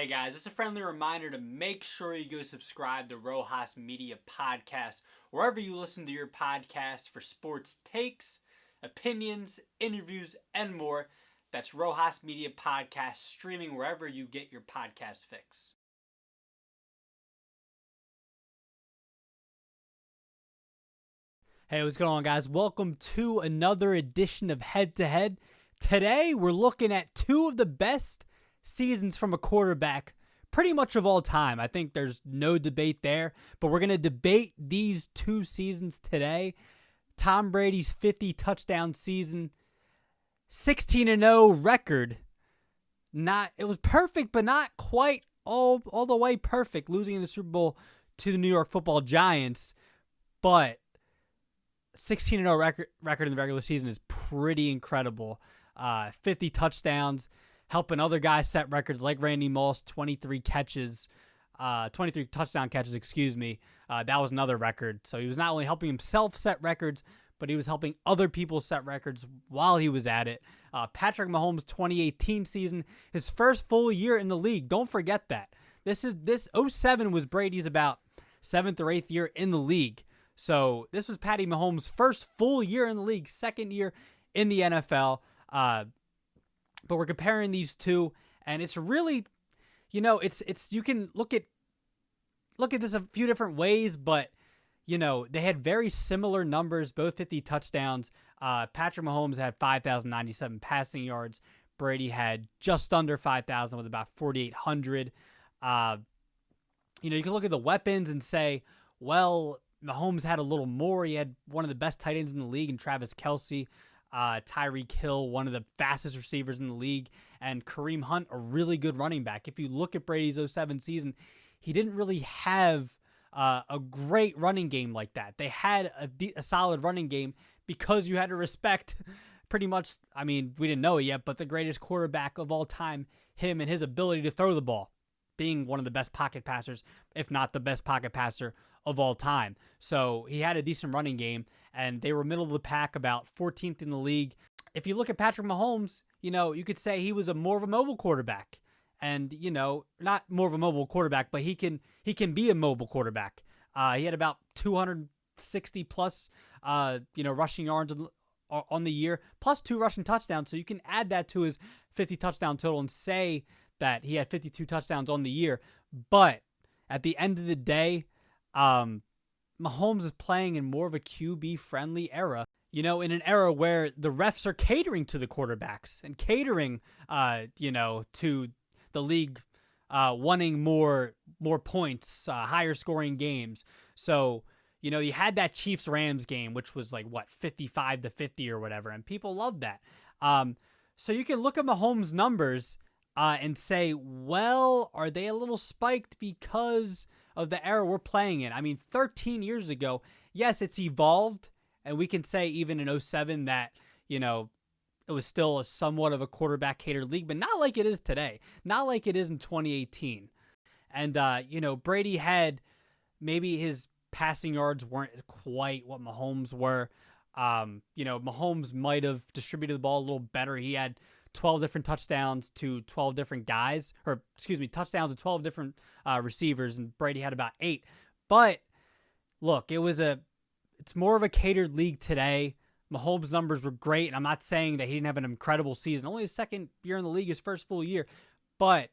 Hey guys, just a friendly reminder to make sure you go subscribe to Rojas Media Podcast, wherever you listen to your podcast for sports takes, opinions, interviews, and more. That's Rojas Media Podcast, streaming wherever you get your podcast fix. Hey, what's going on, guys? Welcome to another edition of Head to Head. Today, we're looking at two of the best seasons from a quarterback pretty much of all time. I think there's no debate there, but we're going to debate these two seasons today. Tom Brady's 50 touchdown season, 16-0 record. It was perfect, but not quite all the way perfect, losing in the Super Bowl to the New York Football Giants. But 16-0 record in the regular season is pretty incredible. 50 touchdowns, helping other guys set records like Randy Moss, 23 touchdown catches, that was another record. So he was not only helping himself set records, but he was helping other people set records while he was at it. Patrick Mahomes' 2018 season, his first full year in the league. Don't forget that. This 07 was Brady's about 7th or 8th year in the league. So this was Patty Mahomes' first full year in the league, second year in the NFL. But we're comparing these two, and it's really, it's you can look at this a few different ways, but they had very similar numbers, both 50 touchdowns. Patrick Mahomes had 5,097 passing yards. Brady had just under 5,000 with about 4,800. You can look at the weapons and say, well, Mahomes had a little more. He had one of the best tight ends in the league in Travis Kelce. Tyreek Hill, one of the fastest receivers in the league, and Kareem Hunt, a really good running back. If you look at Brady's 07 season, he didn't really have a great running game like that. They had a solid running game because you had to respect pretty much, we didn't know it yet, but the greatest quarterback of all time, him and his ability to throw the ball, being one of the best pocket passers, if not the best pocket passer of all time. So he had a decent running game, and they were middle of the pack, about 14th in the league. If you look at Patrick Mahomes, you could say he was more of a mobile quarterback. And, not more of a mobile quarterback, but he can be a mobile quarterback. He had about 260 plus, rushing yards on the year, plus 2 rushing touchdowns. So you can add that to his 50 touchdown total and say that he had 52 touchdowns on the year. But at the end of the day, Mahomes is playing in more of a QB-friendly era, in an era where the refs are catering to the quarterbacks and catering, to the league wanting more points, higher scoring games. So, you had that Chiefs-Rams game, which was 55-50 or whatever, and people loved that. So you can look at Mahomes' numbers and say, well, are they a little spiked because of the era we're playing in? 13 years ago, yes, it's evolved, and we can say even in 07 that, it was still a somewhat of a quarterback-hater league, but not like it is today. Not like it is in 2018. And, Brady had, maybe his passing yards weren't quite what Mahomes were. Mahomes might have distributed the ball a little better. He had 12 different touchdowns to 12 different guys, touchdowns to 12 different receivers, and Brady had about 8. But look, it's more of a catered league today. Mahomes' numbers were great, and I'm not saying that he didn't have an incredible season. Only his second year in the league, his first full year. But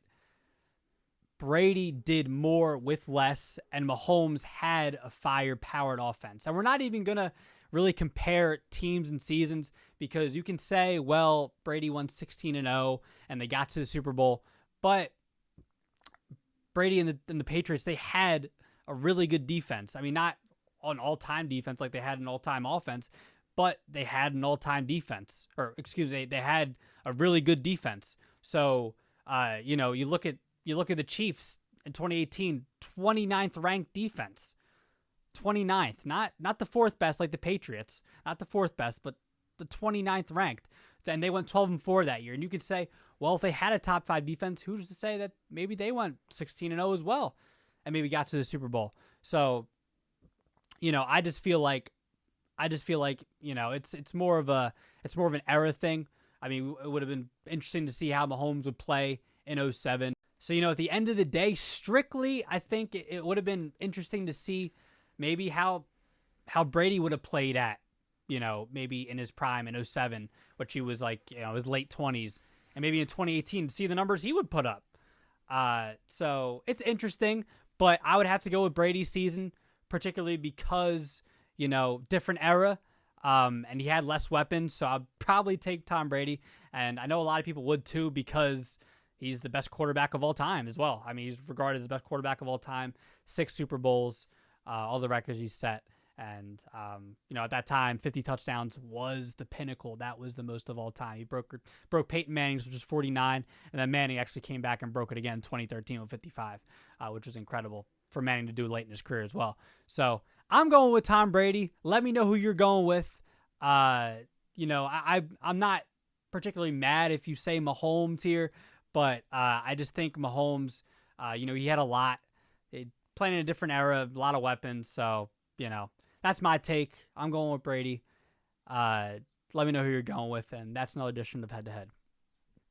Brady did more with less, and Mahomes had a fire-powered offense. And we're not even going to really compare teams and seasons, because you can say, well, Brady won 16-0 and they got to the Super Bowl, but Brady and the Patriots, they had a really good defense. Not an all-time defense like they had an all-time offense, but they had an all-time defense, they had a really good defense. So, you look at the Chiefs in 2018, 29th ranked defense. 29th, not the 4th best like the Patriots, not the 4th best, but the 29th ranked. Then they went 12-4 that year. And you could say, well, if they had a top 5 defense, who's to say that maybe they went 16-0 as well and maybe got to the Super Bowl. So, I just feel like it's more of an era thing. It would have been interesting to see how Mahomes would play in 07. So, at the end of the day, strictly, I think it would have been interesting to see maybe how Brady would have played at, maybe in his prime in '07, which he was like, his late 20s, and maybe in 2018 to see the numbers he would put up. So it's interesting, but I would have to go with Brady's season, particularly because, different era. And he had less weapons, so I'd probably take Tom Brady. And I know a lot of people would too, because he's the best quarterback of all time as well. I mean, he's regarded as the best quarterback of all time, 6 Super Bowls, all the records he's set. And, at that time, 50 touchdowns was the pinnacle. That was the most of all time. He broke Peyton Manning's, which was 49, and then Manning actually came back and broke it again in 2013 with 55, which was incredible for Manning to do late in his career as well. So I'm going with Tom Brady. Let me know who you're going with. I'm not particularly mad if you say Mahomes here, but I just think Mahomes, he had a lot. Playing in a different era, a lot of weapons, so, that's my take. I'm going with Brady. Let me know who you're going with, and that's another edition of Head to Head.